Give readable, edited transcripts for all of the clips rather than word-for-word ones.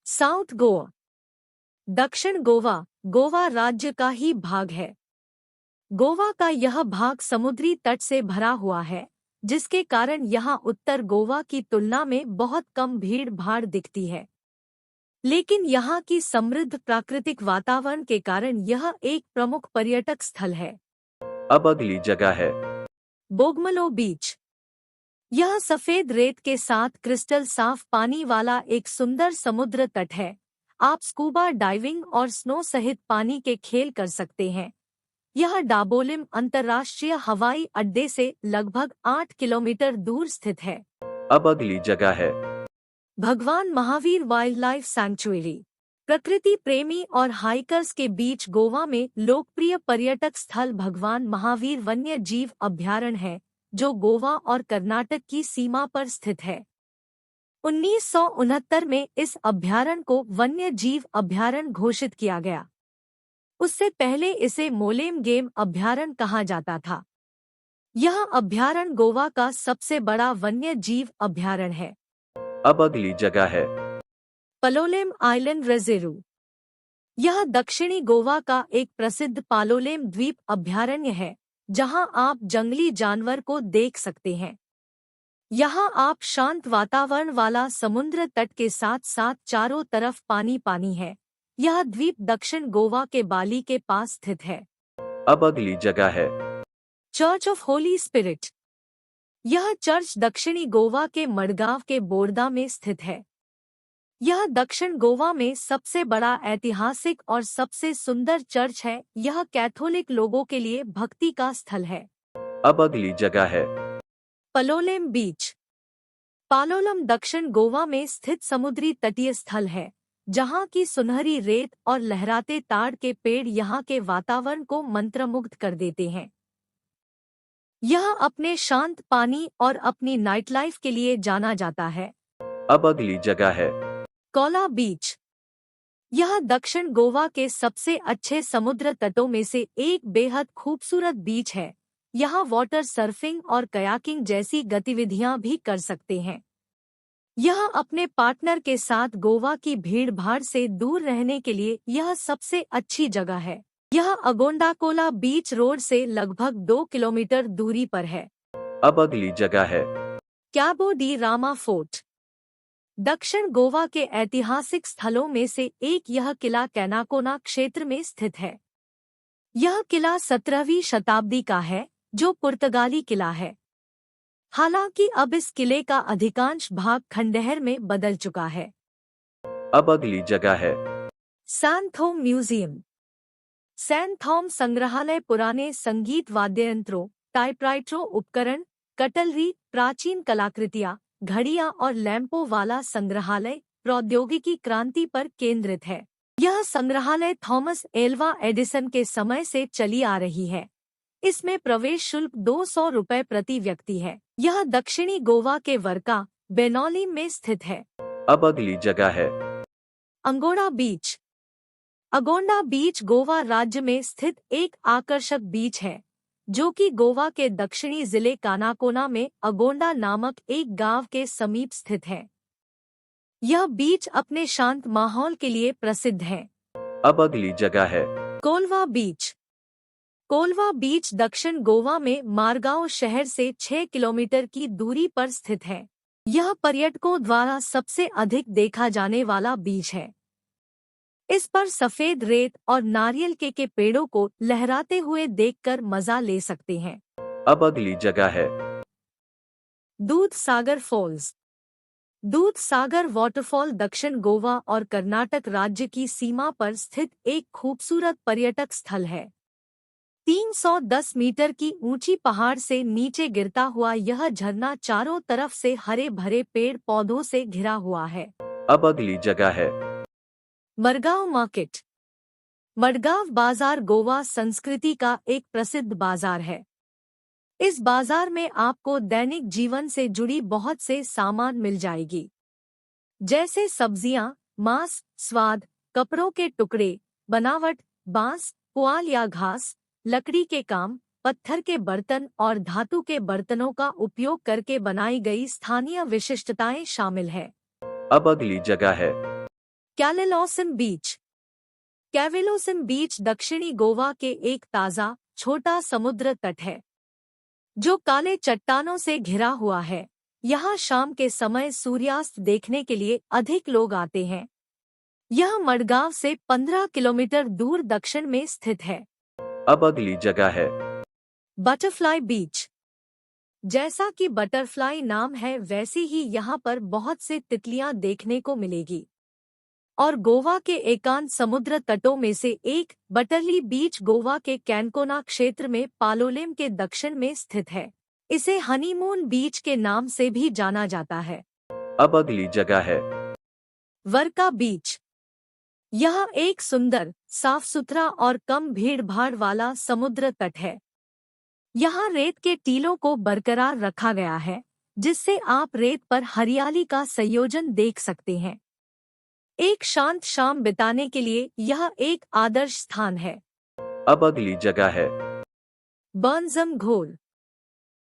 South Goa. दक्षिण गोवा गोवा राज्य का ही भाग है। गोवा का यह भाग समुद्री तट से भरा हुआ है, जिसके कारण यहाँ उत्तर गोवा की तुलना में बहुत कम भीड़ भाड़ दिखती है। लेकिन यहाँ की समृद्ध प्राकृतिक वातावरण के कारण यह एक प्रमुख पर्यटक स्थल है। अब अगली जगह है बोगमलो बीच। यह सफेद रेत के साथ क्रिस्टल साफ पानी वाला एक सुंदर समुद्र तट है। आप स्कूबा डाइविंग और स्नो सहित पानी के खेल कर सकते हैं। यह डाबोलिम अंतर्राष्ट्रीय हवाई अड्डे से लगभग 8 किलोमीटर दूर स्थित है। अब अगली जगह है भगवान महावीर वाइल्ड लाइफ सैंक्चुअरी। प्रकृति प्रेमी और हाइकर्स के बीच गोवा में लोकप्रिय पर्यटक स्थल भगवान महावीर वन्य जीव अभयारण्य है, जो गोवा और कर्नाटक की सीमा पर स्थित है। 1969 में इस अभयारण्य को वन्य जीव अभयारण्य घोषित किया गया। उससे पहले इसे मोलेम गेम अभयारण्य कहा जाता था। यह अभयारण्य गोवा का सबसे बड़ा वन्य जीव अभयारण्य है। अब अगली जगह है पलोलेम आइलैंड रिजर्व। यह दक्षिणी गोवा का एक प्रसिद्ध पालोलेम द्वीप अभयारण्य है, जहां आप जंगली जानवर को देख सकते हैं। यहाँ आप शांत वातावरण वाला समुद्र तट के साथ साथ चारों तरफ पानी पानी है। यह द्वीप दक्षिण गोवा के बाली के पास स्थित है। अब अगली जगह है चर्च ऑफ होली स्पिरिट। यह चर्च दक्षिणी गोवा के मडगांव के बोर्दा में स्थित है। यह दक्षिण गोवा में सबसे बड़ा ऐतिहासिक और सबसे सुंदर चर्च है। यह कैथोलिक लोगों के लिए भक्ति का स्थल है। अब अगली जगह है पलोलेम बीच। पालोलम दक्षिण गोवा में स्थित समुद्री तटीय स्थल है, जहाँ की सुनहरी रेत और लहराते ताड़ के पेड़ यहाँ के वातावरण को मंत्रमुग्ध कर देते हैं। यह अपने शांत पानी और अपनी नाइटलाइफ के लिए जाना जाता है। अब अगली जगह है कोला बीच। यह दक्षिण गोवा के सबसे अच्छे समुद्र तटों में से एक बेहद खूबसूरत बीच है। यहाँ वाटर सर्फिंग और कयाकिंग जैसी गतिविधियां भी कर सकते हैं। यह अपने पार्टनर के साथ गोवा की भीड़ भाड़ से दूर रहने के लिए यह सबसे अच्छी जगह है। यह अगोंडाकोला बीच रोड से लगभग 2 किलोमीटर दूरी पर है। अब अगली जगह है कैबो डी रामा फोर्ट। दक्षिण गोवा के ऐतिहासिक स्थलों में से एक यह किला कैनाकोना क्षेत्र में स्थित है। यह किला 17वीं शताब्दी का है, जो पुर्तगाली किला है। हालांकि अब इस किले का अधिकांश भाग खंडहर में बदल चुका है। अब अगली जगह है सैन थोम म्यूजियम। सैन थॉम संग्रहालय पुराने संगीत वाद्ययंत्रों, टाइपराइटरों उपकरण, कटलरी, प्राचीन कलाकृतियां, घड़ियां और लैंपों वाला संग्रहालय प्रौद्योगिकी क्रांति पर केंद्रित है। यह संग्रहालय थॉमस एल्वा एडिसन के समय से चली आ रही है। इसमें प्रवेश शुल्क 200 रुपये प्रति व्यक्ति है। यह दक्षिणी गोवा के वर्का बेनौली में स्थित है। अब अगली जगह है अंगोड़ा बीच। अगोंडा बीच गोवा राज्य में स्थित एक आकर्षक बीच है, जो कि गोवा के दक्षिणी जिले कानाकोना में अगोंडा नामक एक गांव के समीप स्थित है। यह बीच अपने शांत माहौल के लिए प्रसिद्ध है। अब अगली जगह है कोलवा बीच। कोलवा बीच दक्षिण गोवा में मारगांव शहर से 6 किलोमीटर की दूरी पर स्थित है। यह पर्यटकों द्वारा सबसे अधिक देखा जाने वाला बीच है। इस पर सफेद रेत और नारियल के पेड़ों को लहराते हुए देखकर मजा ले सकते हैं। अब अगली जगह है दूध सागर फॉल्स। दूध सागर वाटरफॉल दक्षिण गोवा और कर्नाटक राज्य की सीमा पर स्थित एक खूबसूरत पर्यटक स्थल है। 310 मीटर की ऊंची पहाड़ से नीचे गिरता हुआ यह झरना चारों तरफ से हरे भरे पेड़ पौधों से घिरा हुआ है। अब अगली जगह है मडगांव मार्केट। मडगांव बाजार गोवा संस्कृति का एक प्रसिद्ध बाजार है। इस बाजार में आपको दैनिक जीवन से जुड़ी बहुत से सामान मिल जाएगी, जैसे सब्जियां, मांस, स्वाद, कपड़ों के टुकड़े, बनावट, बांस, पुआल या घास, लकड़ी के काम, पत्थर के बर्तन और धातु के बर्तनों का उपयोग करके बनाई गई स्थानीय विशिष्टताएं शामिल है। अब अगली जगह है कैवेलोसिम बीच। कैवेलोसिम बीच दक्षिणी गोवा के एक ताज़ा छोटा समुद्र तट है जो काले चट्टानों से घिरा हुआ है। यहाँ शाम के समय सूर्यास्त देखने के लिए अधिक लोग आते हैं। यह मडगांव से 15 किलोमीटर दूर दक्षिण में स्थित है। अब अगली जगह है बटरफ्लाई बीच। जैसा कि बटरफ्लाई नाम है वैसे ही यहाँ पर बहुत से तितलियां देखने को मिलेगी और गोवा के एकांत समुद्र तटों में से एक बटरली बीच गोवा के कैनकोना क्षेत्र में पालोलेम के दक्षिण में स्थित है। इसे हनीमून बीच के नाम से भी जाना जाता है। अब अगली जगह है वर्का बीच। यह एक सुंदर, साफ सुथरा और कम भीड़ भाड़ वाला समुद्र तट है। यहाँ रेत के टीलों को बरकरार रखा गया है जिससे आप रेत पर हरियाली का संयोजन देख सकते हैं। एक शांत शाम बिताने के लिए यह एक आदर्श स्थान है। अब अगली जगह है बर्नज़म घोल।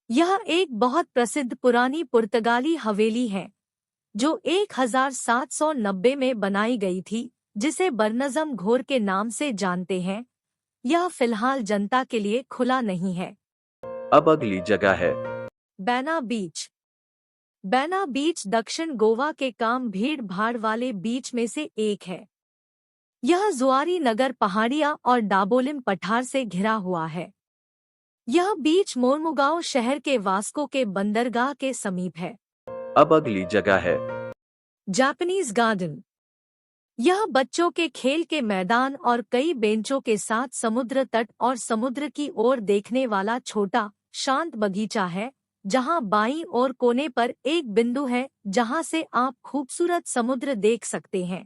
यह एक बहुत प्रसिद्ध पुरानी पुर्तगाली हवेली है जो 1790 में बनाई गई थी, जिसे बर्नज़म घोर के नाम से जानते हैं। यह फिलहाल जनता के लिए खुला नहीं है। अब अगली जगह है बैना बीच। बैना बीच दक्षिण गोवा के काम भीड़ भाड़ वाले बीच में से एक है। यह जुआरी नगर पहाड़िया और डाबोलिम पठार से घिरा हुआ है। यह बीच मोरमुगांव शहर के वास्को के बंदरगाह के समीप है। अब अगली जगह है जापानीज गार्डन। यह बच्चों के खेल के मैदान और कई बेंचों के साथ समुद्र तट और समुद्र की ओर देखने वाला छोटा शांत बगीचा है, जहां बाईं ओर कोने पर एक बिंदु है जहां से आप खूबसूरत समुद्र देख सकते हैं।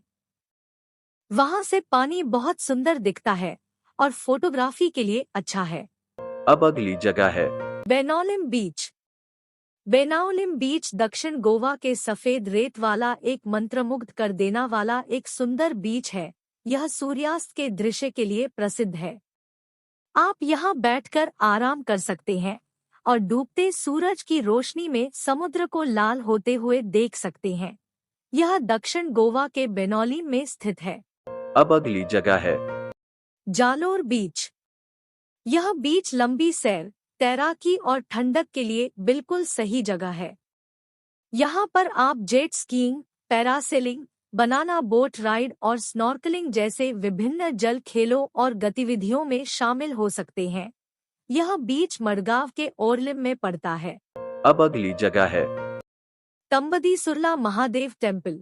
वहां से पानी बहुत सुंदर दिखता है और फोटोग्राफी के लिए अच्छा है। अब अगली जगह है बेनोलिम बीच। बेनाओलिम बीच दक्षिण गोवा के सफेद रेत वाला एक मंत्रमुग्ध कर देना वाला एक सुंदर बीच है। यह सूर्यास्त के दृश्य के लिए प्रसिद्ध है। आप यहाँ बैठकर आराम कर सकते हैं और डूबते सूरज की रोशनी में समुद्र को लाल होते हुए देख सकते हैं। यह दक्षिण गोवा के बेनोलिम में स्थित है। अब अगली जगह है जालोर बीच। यह बीच लंबी सैर, तैराकी और ठंडक के लिए बिल्कुल सही जगह है। यहाँ पर आप jet skiing, parasailing, banana boat ride और स्नॉर्कलिंग जैसे विभिन्न जल खेलों और गतिविधियों में शामिल हो सकते हैं। यह बीच मडगांव के ओरलिम में पड़ता है। अब अगली जगह है तंबदी सुरला महादेव टेम्पल।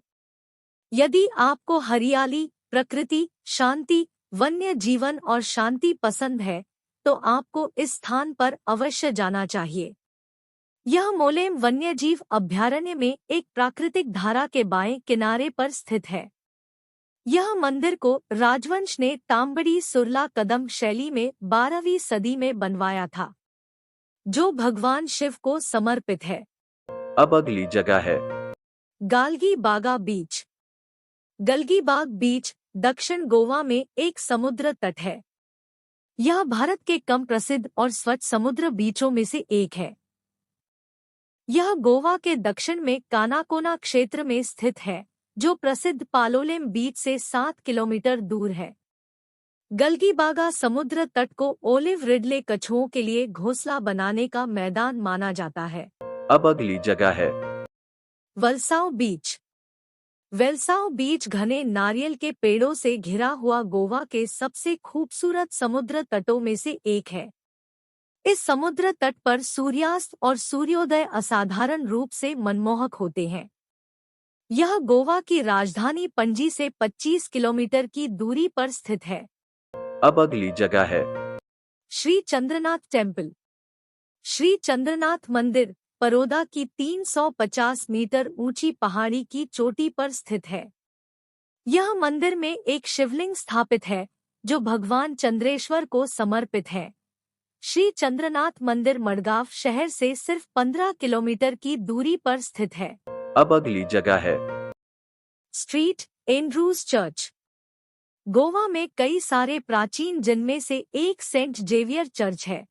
यदि आपको हरियाली, प्रकृति, शांति, वन्य जीवन और शांति पसंद है तो आपको इस स्थान पर अवश्य जाना चाहिए। यह मोलेम वन्यजीव अभयारण्य में एक प्राकृतिक धारा के बाएं किनारे पर स्थित है। यह मंदिर को राजवंश ने तांबड़ी सुरला कदम शैली में 12वीं सदी में बनवाया था, जो भगवान शिव को समर्पित है। अब अगली जगह है गालगी बागा बीच। गलगीबाग बीच दक्षिण गोवा में एक समुद्र तट है। यह भारत के कम प्रसिद्ध और स्वच्छ समुद्र बीचों में से एक है। यह गोवा के दक्षिण में कानाकोना क्षेत्र में स्थित है, जो प्रसिद्ध पालोलेम बीच से 7 किलोमीटर दूर है। गलगीबागा समुद्र तट को ओलिव रिडले कछुओं के लिए घोंसला बनाने का मैदान माना जाता है। अब अगली जगह है वलसाव बीच। वेलसाव बीच घने नारियल के पेड़ों से घिरा हुआ गोवा के सबसे खूबसूरत समुद्र तटों में से एक है। इस समुद्र तट पर सूर्यास्त और सूर्योदय असाधारण रूप से मनमोहक होते हैं। यह गोवा की राजधानी पणजी से 25 किलोमीटर की दूरी पर स्थित है। अब अगली जगह है श्री चंद्रनाथ टेम्पल। श्री चंद्रनाथ मंदिर परोदा की 350 मीटर ऊंची पहाड़ी की चोटी पर स्थित है। यह मंदिर में एक शिवलिंग स्थापित है जो भगवान चंद्रेश्वर को समर्पित है। श्री चंद्रनाथ मंदिर मडगांव शहर से सिर्फ 15 किलोमीटर की दूरी पर स्थित है। अब अगली जगह है स्ट्रीट एंड्रूज चर्च। गोवा में कई सारे प्राचीन जिनमें से एक सेंट जेवियर चर्च है।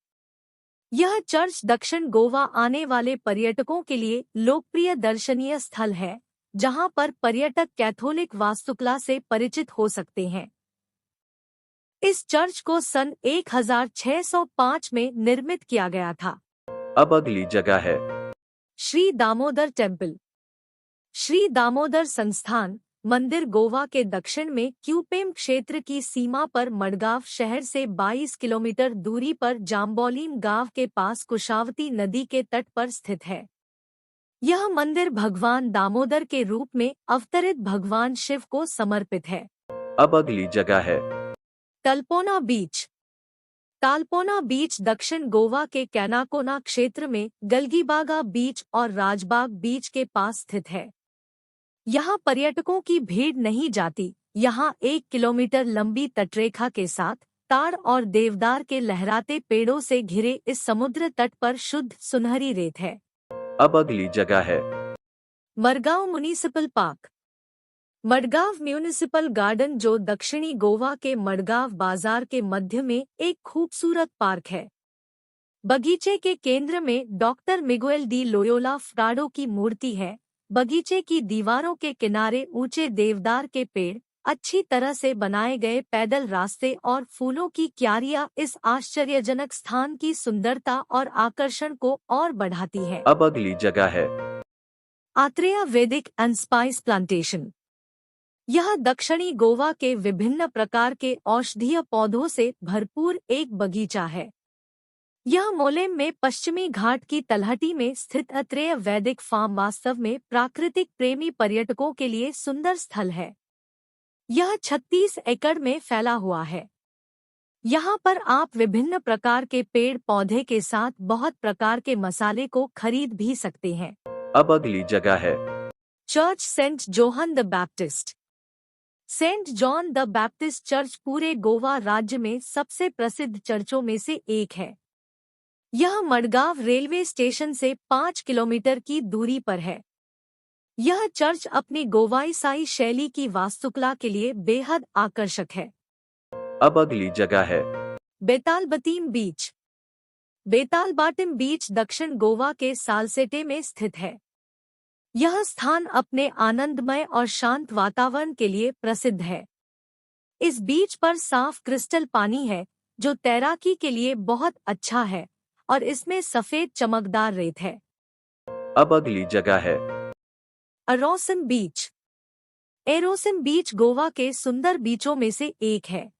यह चर्च दक्षिण गोवा आने वाले पर्यटकों के लिए लोकप्रिय दर्शनीय स्थल है, जहां पर पर्यटक कैथोलिक वास्तुकला से परिचित हो सकते हैं। इस चर्च को सन 1605 में निर्मित किया गया था। अब अगली जगह है। श्री दामोदर टेम्पल। श्री दामोदर संस्थान मंदिर गोवा के दक्षिण में क्यूपेम क्षेत्र की सीमा पर मडगांव शहर से 22 किलोमीटर दूरी पर जाम्बोलीम गांव के पास कुशावती नदी के तट पर स्थित है। यह मंदिर भगवान दामोदर के रूप में अवतरित भगवान शिव को समर्पित है। अब अगली जगह है। तलपोना बीच। तालपोना बीच दक्षिण गोवा के कैनाकोना क्षेत्र में गलगीबागा बीच और राजबाग बीच के पास स्थित है। यहाँ पर्यटकों की भीड़ नहीं जाती। यहाँ 1 किलोमीटर लंबी तटरेखा के साथ ताड़ और देवदार के लहराते पेड़ों से घिरे इस समुद्र तट पर शुद्ध सुनहरी रेत है। अब अगली जगह है। Madgaon municipal park. Madgaon municipal garden जो दक्षिणी गोवा के मडगांव बाजार के मध्य में एक खूबसूरत पार्क है। बगीचे के केंद्र में डॉक्टर मिगुएल डी लोयोला फ्राडो की मूर्ति है। बगीचे की दीवारों के किनारे ऊंचे देवदार के पेड़, अच्छी तरह से बनाए गए पैदल रास्ते और फूलों की क्यारियां इस आश्चर्यजनक स्थान की सुंदरता और आकर्षण को और बढ़ाती है। अब अगली जगह है। आत्रेय वैदिक एंड स्पाइस प्लांटेशन। यह दक्षिणी गोवा के विभिन्न प्रकार के औषधीय पौधों से भरपूर एक बगीचा है। यह मोलेम में पश्चिमी घाट की तलहटी में स्थित आत्रेय वैदिक फार्म वास्तव में प्राकृतिक प्रेमी पर्यटकों के लिए सुंदर स्थल है। यह 36 एकड़ में फैला हुआ है। यहाँ पर आप विभिन्न प्रकार के पेड़ पौधे के साथ बहुत प्रकार के मसाले को खरीद भी सकते हैं। अब अगली जगह है। Church Saint John the Baptist. Saint John the Baptist Church पूरे गोवा राज्य में सबसे प्रसिद्ध चर्चों में से एक है। यह मडगांव रेलवे स्टेशन से 5 किलोमीटर की दूरी पर है। यह चर्च अपनी गोवाईसाई शैली की वास्तुकला के लिए बेहद आकर्षक है। अब अगली जगह है। बेतालबतीम बीच। बेतालबाटिम बीच दक्षिण गोवा के सालसेटे में स्थित है। यह स्थान अपने आनंदमय और शांत वातावरण के लिए प्रसिद्ध है। इस बीच पर साफ क्रिस्टल पानी है जो तैराकी के लिए बहुत अच्छा है और इसमें सफेद चमकदार रेत है। अब अगली जगह है। एरोसिम बीच। एरोसिम बीच गोवा के सुंदर बीचों में से एक है।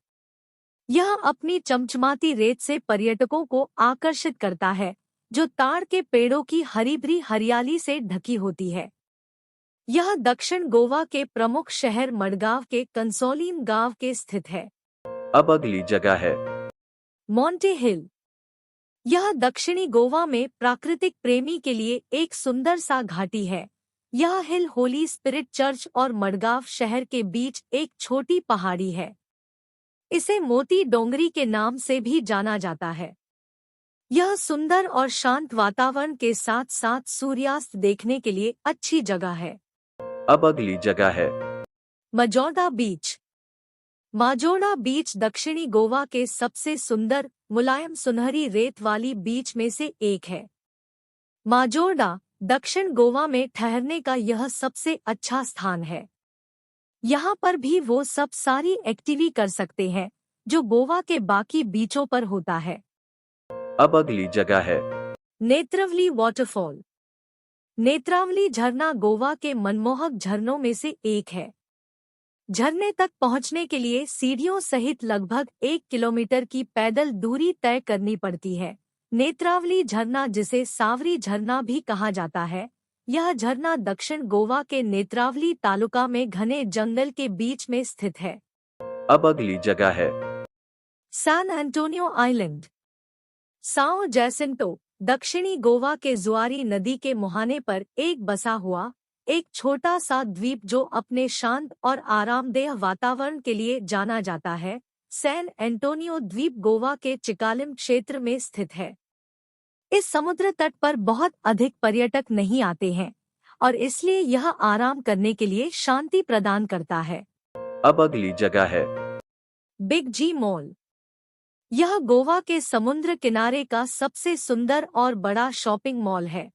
यह अपनी चमचमाती रेत से पर्यटकों को आकर्षित करता है जो ताड़ के पेड़ों की हरी भरी हरियाली से ढकी होती है। यह दक्षिण गोवा के प्रमुख शहर मडगांव के कंसोलीम गांव के स्थित है। अब अगली जगह है। मोंटे हिल। यह दक्षिणी गोवा में प्राकृतिक प्रेमी के लिए एक सुंदर सा घाटी है। यह हिल होली स्पिरिट चर्च और मडगांव शहर के बीच एक छोटी पहाड़ी है। इसे मोती डोंगरी के नाम से भी जाना जाता है। यह सुंदर और शांत वातावरण के साथ साथ सूर्यास्त देखने के लिए अच्छी जगह है। अब अगली जगह है। मजोर्डा बीच। माजोर्डा बीच दक्षिणी गोवा के सबसे सुंदर मुलायम सुनहरी रेत वाली बीच में से एक है। माजोर्डा दक्षिण गोवा में ठहरने का यह सबसे अच्छा स्थान है। यहाँ पर भी वो सब सारी एक्टिविटी कर सकते हैं जो गोवा के बाकी बीचों पर होता है। अब अगली जगह है। नेत्रावली वाटरफॉल। नेत्रावली झरना गोवा के मनमोहक झरनों में से एक है। झरने तक पहुंचने के लिए सीढ़ियों सहित लगभग 1 किलोमीटर की पैदल दूरी तय करनी पड़ती है। नेत्रावली झरना जिसे सावरी झरना भी कहा जाता है, यह झरना दक्षिण गोवा के नेत्रावली तालुका में घने जंगल के बीच में स्थित है। अब अगली जगह है। सैन एंटोनियो आइलैंड। साओ जैसिंटो दक्षिणी गोवा के जुआरी नदी के मुहाने पर एक बसा हुआ एक छोटा सा द्वीप जो अपने शांत और आरामदेह वातावरण के लिए जाना जाता है। सैन एंटोनियो द्वीप गोवा के चिकालिम क्षेत्र में स्थित है। इस समुद्र तट पर बहुत अधिक पर्यटक नहीं आते हैं और इसलिए यह आराम करने के लिए शांति प्रदान करता है। अब अगली जगह है। बिग जी मॉल। यह गोवा के समुद्र किनारे का सबसे सुंदर और बड़ा शॉपिंग मॉल है।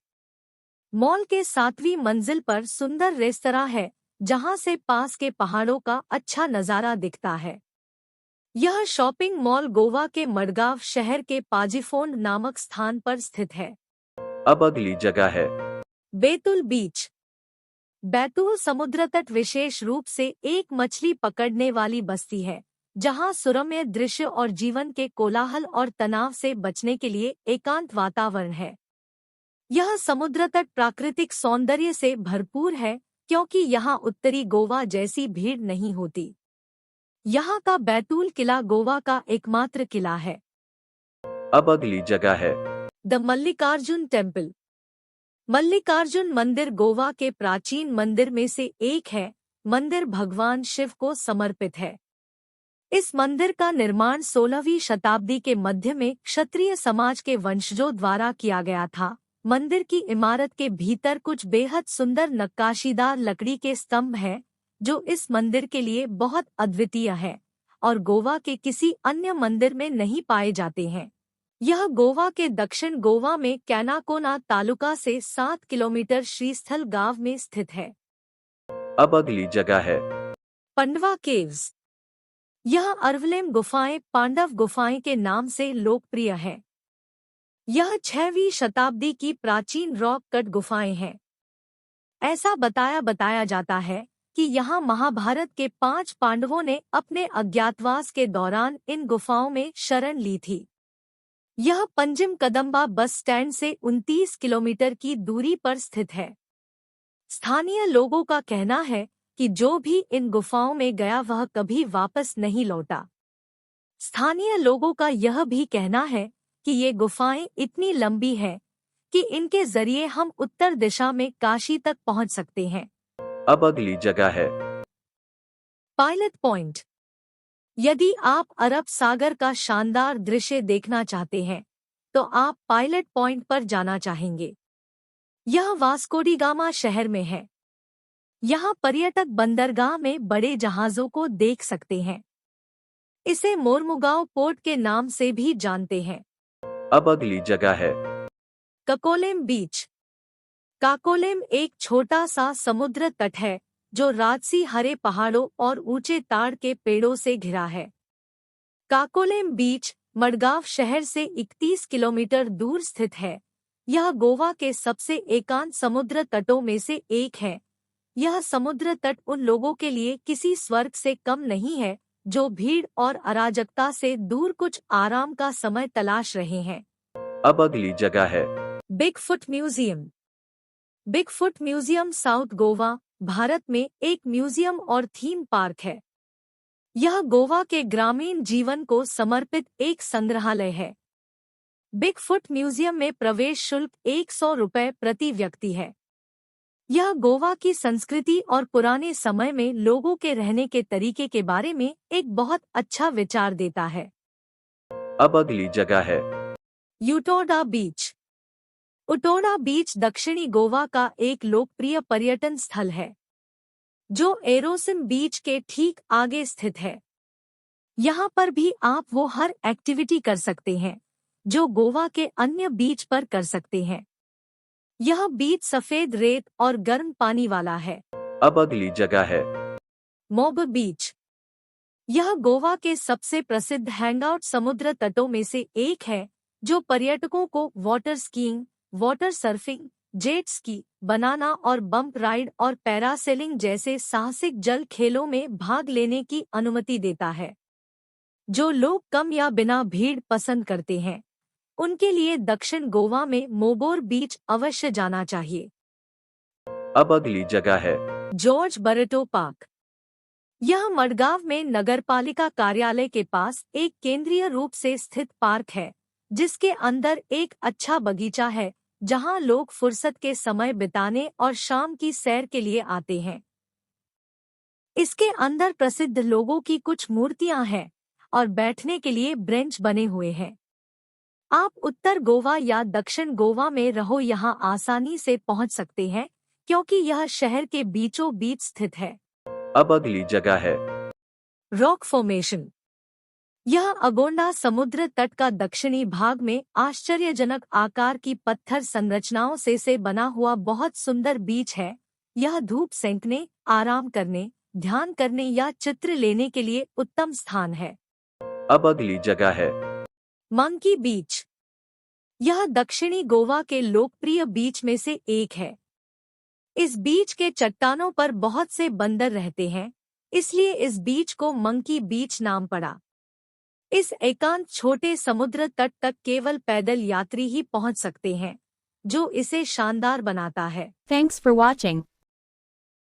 मॉल के 7वीं मंजिल पर सुंदर रेस्तरां है, जहां से पास के पहाड़ों का अच्छा नजारा दिखता है। यह शॉपिंग मॉल गोवा के मडगांव शहर के पाजीफोन नामक स्थान पर स्थित है। अब अगली जगह है। बैतूल बीच। बैतूल समुद्र तट विशेष रूप से एक मछली पकड़ने वाली बस्ती है, जहां सुरम्य दृश्य और जीवन के कोलाहल और तनाव से बचने के लिए एकांत वातावरण है। यह समुद्र तट प्राकृतिक सौंदर्य से भरपूर है, क्योंकि यहाँ उत्तरी गोवा जैसी भीड़ नहीं होती। यहाँ का बैतूल किला गोवा का एकमात्र किला है। अब अगली जगह है। The Mallikarjun temple. मल्लिकार्जुन मंदिर गोवा के प्राचीन मंदिर में से एक है। मंदिर भगवान शिव को समर्पित है। इस मंदिर का निर्माण 16वीं शताब्दी के मध्य में क्षत्रिय समाज के वंशजों द्वारा किया गया था। मंदिर की इमारत के भीतर कुछ बेहद सुंदर नक्काशीदार लकड़ी के स्तंभ हैं, जो इस मंदिर के लिए बहुत अद्वितीय है और गोवा के किसी अन्य मंदिर में नहीं पाए जाते हैं। यह गोवा के दक्षिण गोवा में कैनाकोना तालुका से 7 किलोमीटर श्रीस्थल गांव में स्थित है। अब अगली जगह है। पंडवा केव्स। यह अरवलेम गुफाएं पांडव गुफाएं के नाम से लोकप्रिय है। यह 6वीं शताब्दी की प्राचीन रॉक कट गुफाएं हैं। ऐसा बताया जाता है कि यहाँ महाभारत के 5 पांडवों ने अपने अज्ञातवास के दौरान इन गुफाओं में शरण ली थी। यह पंजिम कदम्बा बस स्टैंड से 29 किलोमीटर की दूरी पर स्थित है। स्थानीय लोगों का कहना है कि जो भी इन गुफाओं में गया वह कभी वापस नहीं लौटा। स्थानीय लोगों का यह भी कहना है कि ये गुफाएं इतनी लंबी हैं कि इनके जरिए हम उत्तर दिशा में काशी तक पहुंच सकते हैं। अब अगली जगह है। Pilot point. यदि आप अरब सागर का शानदार दृश्य देखना चाहते हैं, तो आप पायलट पॉइंट पर जाना चाहेंगे। यह वास्को डी गामा शहर में है। यहाँ पर्यटक बंदरगाह में बड़े जहाज़ों को देख सकते हैं। इसे मोरमुगांव पोर्ट के नाम से भी जानते हैं। अब अगली जगह है। काकोलेम बीच। काकोलेम एक छोटा सा समुद्र तट है, जो राजसी हरे पहाड़ों और ऊंचे ताड़ के पेड़ों से घिरा है। काकोलेम बीच मडगांव शहर से 31 किलोमीटर दूर स्थित है। यह गोवा के सबसे एकांत समुद्र तटों में से एक है। यह समुद्र तट उन लोगों के लिए किसी स्वर्ग से कम नहीं है, जो भीड़ और अराजकता से दूर कुछ आराम का समय तलाश रहे हैं। अब अगली जगह है। Bigfoot museum. Bigfoot museum south Goa, Bharat में एक म्यूजियम और थीम पार्क है। यह गोवा के ग्रामीण जीवन को समर्पित एक संग्रहालय है। बिगफुट म्यूजियम में प्रवेश शुल्क 100 रुपये प्रति व्यक्ति है। यह गोवा की संस्कृति और पुराने समय में लोगों के रहने के तरीके के बारे में एक बहुत अच्छा विचार देता है। अब अगली जगह है। यूटोडा बीच। उटोडा बीच दक्षिणी गोवा का एक लोकप्रिय पर्यटन स्थल है, जो एरोसिम बीच के ठीक आगे स्थित है। यहाँ पर भी आप वो हर एक्टिविटी कर सकते हैं जो गोवा के अन्य बीच पर कर सकते हैं। यह बीच सफेद रेत और गर्म पानी वाला है। अब अगली जगह है। मोब बीच। यह गोवा के सबसे प्रसिद्ध हैंगआउट समुद्र तटों में से एक है, जो पर्यटकों को water skiing, water surfing, jet ski, banana और बम्प राइड और पैरासेलिंग जैसे साहसिक जल खेलों में भाग लेने की अनुमति देता है। जो लोग कम या बिना भीड़ पसंद करते हैं, उनके लिए दक्षिण गोवा में मोबोर बीच अवश्य जाना चाहिए। अब अगली जगह है। George Barreto park. यह मडगांव में नगरपालिका कार्यालय के पास एक केंद्रीय रूप से स्थित पार्क है, जिसके अंदर एक अच्छा बगीचा है, जहां लोग फुर्सत के समय बिताने और शाम की सैर के लिए आते हैं। इसके अंदर प्रसिद्ध लोगों की कुछ मूर्तियां हैं और बैठने के लिए बेंच बने हुए हैं। आप उत्तर गोवा या दक्षिण गोवा में रहो, यहाँ आसानी से पहुंच सकते हैं, क्योंकि यह शहर के बीचों बीच स्थित है। अब अगली जगह है। Rock formation. यह अगोंडा समुद्र तट का दक्षिणी भाग में आश्चर्यजनक आकार की पत्थर संरचनाओं से बना हुआ बहुत सुंदर बीच है। यह धूप सेंकने, आराम करने, ध्यान करने या चित्र लेने के लिए उत्तम स्थान है। अब अगली जगह है। मंकी बीच। यह दक्षिणी गोवा के लोकप्रिय बीच में से एक है। इस बीच के चट्टानों पर बहुत से बंदर रहते हैं, इसलिए इस बीच को मंकी बीच नाम पड़ा। इस एकांत छोटे समुद्र तट तक केवल पैदल यात्री ही पहुंच सकते हैं, जो इसे शानदार बनाता है। Thanks for watching.